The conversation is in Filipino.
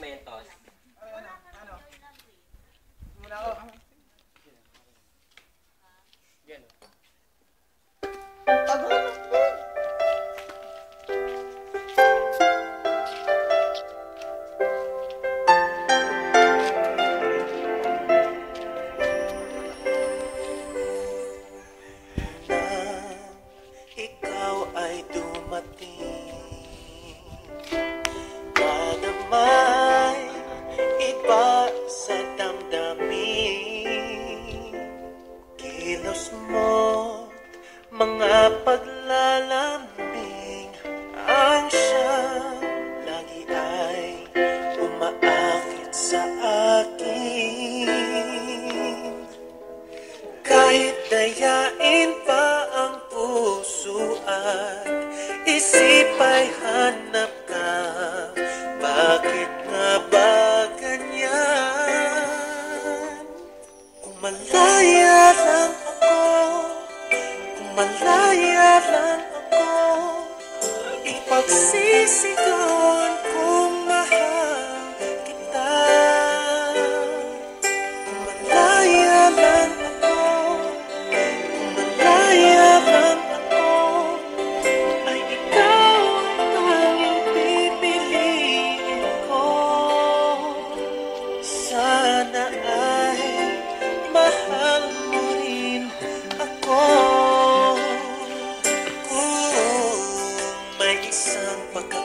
Mentos. Ano? Muna ako. Yan. Tagal na po. Ikaw ay dumating, nadamay iba sa damdamin. Kilos mo, mga paglalambing, ang siyang lagi ay umaakit sa akin. Kahit dayain pa ang puso at isip ay hanap ka, bakit nga ba ganyan? Kung malaya lang ako, kung malaya lang ako, ipagsisigawan kung mahal kita. Kung malaya lang ako, kung malaya lang ako, ay ikaw ang tanging pipiliin ko. Sana ay mahal mo rin ako. Kung may isang pagkakataon